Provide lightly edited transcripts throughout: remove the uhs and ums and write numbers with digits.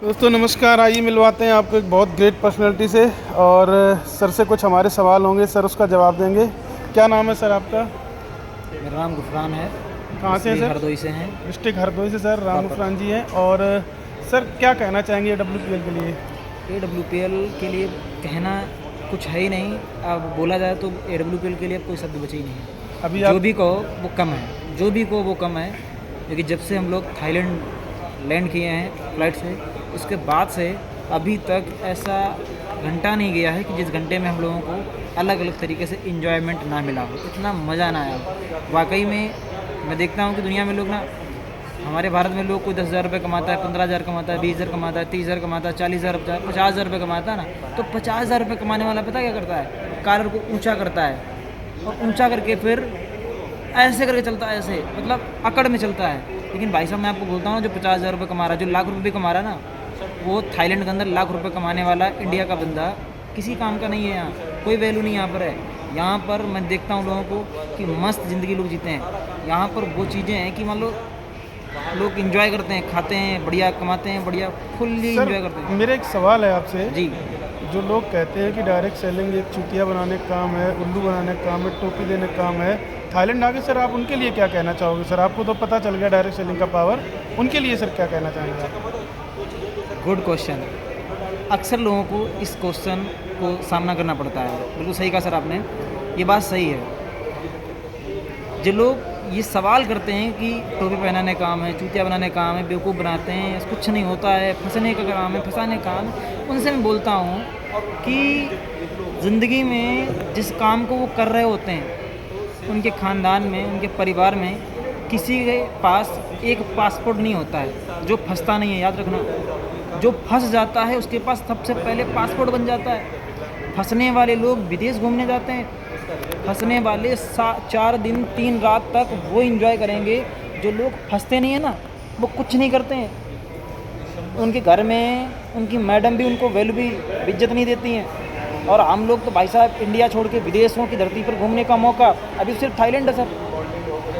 दोस्तों नमस्कार। आइए मिलवाते हैं आपको एक बहुत ग्रेट पर्सनालिटी से और सर से कुछ हमारे सवाल होंगे, सर उसका जवाब देंगे। क्या नाम है सर आपका? मेरा नाम गुफरान है। कहाँ से हैं सर? हरदोई से हैं। डिस्ट्रिक्ट हरदोई से सर राम प्रॉपर गुफरान जी हैं। और सर क्या कहना चाहेंगे WPL के लिए? AWPL के लिए कहना कुछ है ही नहीं। अब बोला जाए तो AWPL के लिए अब कोई शब्द बचे ही नहीं है। अभी जो आप भी कहो वो कम है, जो भी कहो वो कम है। क्योंकि जब से हम लोग थाईलैंड लैंड किए हैं फ्लाइट से, उसके बाद से अभी तक ऐसा घंटा नहीं गया है कि जिस घंटे में हम लोगों को अलग अलग तरीके से इन्जॉयमेंट ना मिला हो, इतना मज़ा ना आया हो। वाकई में मैं देखता हूँ कि दुनिया में लोग ना, हमारे भारत में लोग कोई 10,000 रुपये कमाता है, 15,000 कमाता है, 20,000 कमाता है, 30,000 कमाता है, 40,000, 50,000 रुपये कमाता है ना, तो 50,000 रुपये कमाने वाला पता क्या करता है? कॉलर को ऊंचा करता है और ऊंचा करके फिर ऐसे करके चलता है, ऐसे मतलब अकड़ में चलता है। लेकिन भाई साहब मैं आपको बोलता हूँ, जो 50,000 रुपये कमा रहा है, जो लाख रुपये भी कमा रहा है ना, वो थाईलैंड के अंदर लाख रुपये कमाने वाला इंडिया का बंदा किसी काम का नहीं है। यहाँ कोई वैल्यू नहीं यहाँ पर है। यहाँ पर मैं देखता हूँ लोगों को कि मस्त ज़िंदगी लोग जीते हैं। यहाँ पर वो चीज़ें हैं कि मान लो लोग इंजॉय करते हैं, खाते हैं, बढ़िया कमाते हैं, बढ़िया फुल्ली सर इंजॉय करते हैं। मेरा एक सवाल है आपसे। जी। जो लोग कहते हैं कि डायरेक्ट सेलिंग एक चुतिया बनाने का काम है, उल्लू बनाने का काम है, टोपी देने का काम है, थाईलैंड आके सर आप उनके लिए क्या कहना चाहोगे? सर आपको तो पता चल गया डायरेक्ट सेलिंग का पावर, उनके लिए सर क्या कहना चाहेंगे आप? Good question. अक्सर लोगों को इस क्वेश्चन को सामना करना पड़ता है। बिल्कुल सही कहा सर आपने, ये बात सही है। जो लोग ये सवाल करते हैं कि टोपी पहनाने का काम है, चूतिया बनाने का काम है, बेवकूफ़ बनाते हैं, कुछ नहीं होता है, फंसने का काम है, फंसाने का काम है, उनसे मैं बोलता हूँ कि ज़िंदगी में जिस काम को वो कर रहे होते हैं, उनके ख़ानदान में, उनके परिवार में किसी के पास एक पासपोर्ट नहीं होता है जो फंसता नहीं है। याद रखना, जो फंस जाता है उसके पास सबसे पहले पासपोर्ट बन जाता है। फंसने वाले लोग विदेश घूमने जाते हैं, फंसने वाले 4 दिन 3 रात तक वो एंजॉय करेंगे। जो लोग फंसते नहीं है ना, वो कुछ नहीं करते हैं। उनके घर में उनकी मैडम भी उनको वैल्यू भी इज्जत नहीं देती हैं। और हम लोग तो भाई साहब इंडिया छोड़ के विदेशों की धरती पर घूमने का मौका, अभी तो सिर्फ थाईलैंड है सर,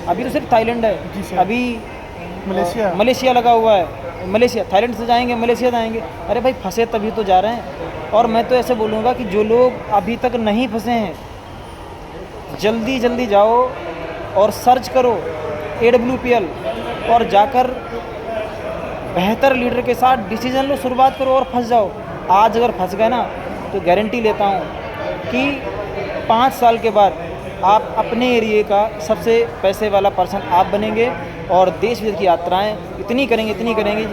अभी तो सिर्फ थाईलैंड है। अभी मलेशिया लगा हुआ है। मलेशिया, थाईलैंड से जाएंगे मलेशिया जाएंगे। अरे भाई फंसे तभी तो जा रहे हैं। और मैं तो ऐसे बोलूँगा कि जो लोग अभी तक नहीं फंसे हैं, जल्दी जल्दी जाओ और सर्च करो AWPL और जाकर बेहतर लीडर के साथ डिसीजन लो, शुरुआत करो और फंस जाओ। आज अगर फंस गए ना, तो गारंटी लेता हूँ कि 5 साल के बाद आप अपने एरिए का सबसे पैसे वाला पर्सन आप बनेंगे और देश विदेश की यात्राएं इतनी करेंगे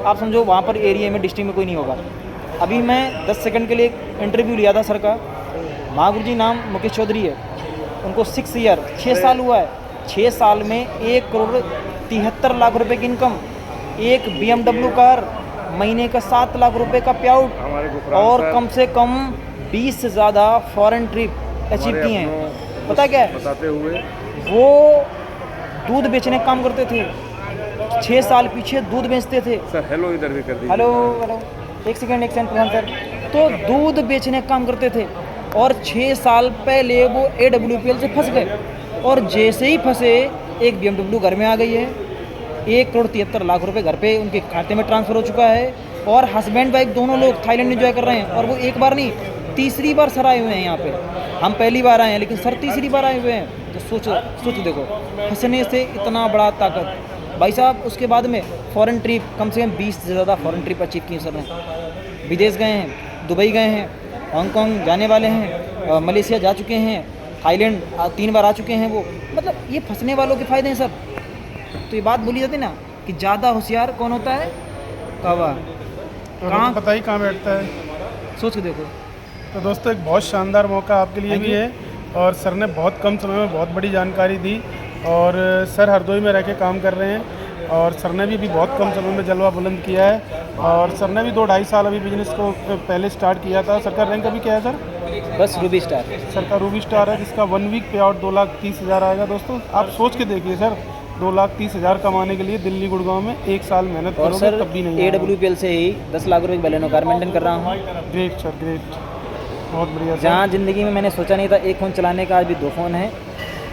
आप समझो वहाँ पर एरिया में, डिस्ट्रिक्ट में कोई नहीं होगा। अभी मैं 10 सेकंड के लिए एक इंटरव्यू लिया था सर का। महागुरु जी नाम मुकेश चौधरी है, उनको 6 साल हुआ है। 6 साल में 1,73,00,000 रुपये की इनकम, एक BMW कार, महीने का 7 लाख रुपए का पे आउट और कम से कम 20 से ज़्यादा फॉरेन ट्रिप अचीव किए हैं। पता क्या है? बताते हुए वो दूध बेचने का काम करते थे। 6 साल पीछे दूध बेचते थे। सर हेलो इधर भी कर दीजिए। हेलो एक सेकंड प्रधान सर। तो दूध बेचने का काम करते थे और 6 साल पहले वो AWPL से फंस गए। और जैसे ही फंसे, एक BMW घर में आ गई है, 1,73,00,000 रुपये घर पे उनके खाते में ट्रांसफ़र हो चुका है। और हस्बैंड वाइफ दोनों लोग थाईलैंड एंजॉय कर रहे हैं। और वो एक बार नहीं, तीसरी बार सर आए हुए हैं यहाँ पे। हम पहली बार आए हैं, लेकिन सर तीसरी बार आए हुए हैं। तो सोचो देखो, फंसने से इतना बड़ा ताकत। भाई साहब उसके बाद में फ़ॉरेन ट्रिप, कम से कम 20 से ज़्यादा फ़ॉरेन ट्रिप अचीव की सर ने। विदेश गए हैं, दुबई गए हैं, हांगकॉन्ग जाने वाले हैं, मलेशिया जा चुके हैं, थाईलैंड 3 बार आ चुके हैं वो। मतलब ये फंसने वालों के फ़ायदे हैं सर। तो ये बात बोली जाती ना कि ज़्यादा होशियार कौन होता है? कौवा। कहाँ पता ही कहाँ बैठता है। सोच के देखो। तो दोस्तों एक बहुत शानदार मौका आपके लिए भी है और सर ने बहुत कम समय में बहुत बड़ी जानकारी दी। और सर हरदोई में रह के काम कर रहे हैं और सर ने भी बहुत कम समय में जलवा बुलंद किया है। और सर ने भी 2-2.5 साल अभी बिजनेस को पहले स्टार्ट किया था। सर का रैंक अभी क्या है सर? बस रूबी स्टार। सर का रूबी स्टार है, जिसका 1 वीक पे आउट 2,30,000 आएगा। दोस्तों आप सोच के देखिए सर, 2,30,000 कमाने के लिए दिल्ली गुड़गांव में 1 साल मेहनत और करोगे सर तब भी नहीं। AWPL से ही 10 लाख रुपये की बलेनो कार मेंटेन कर रहा हूँ। ग्रेट सर, ग्रेट, बहुत बढ़िया। जहाँ ज़िंदगी में मैंने सोचा नहीं था एक फ़ोन चलाने का, आज भी 2 फ़ोन है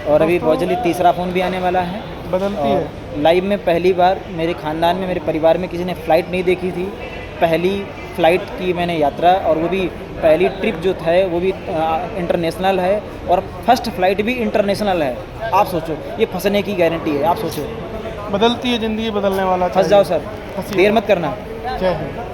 और अभी बहुत जल्दी तीसरा फ़ोन भी आने वाला है। बदलती है। लाइव में पहली बार मेरे ख़ानदान में, मेरे परिवार में किसी ने फ़्लाइट नहीं देखी थी। पहली फ़्लाइट की मैंने यात्रा, और वो भी पहली ट्रिप जो था वो भी इंटरनेशनल है, और फर्स्ट फ़्लाइट भी इंटरनेशनल है। आप सोचो, ये फंसने की गारंटी है। आप सोचो, बदलती है ज़िंदगी, बदलने वाला फंस जाओ सर, फंसिए। देर मत करना। जय हिंद।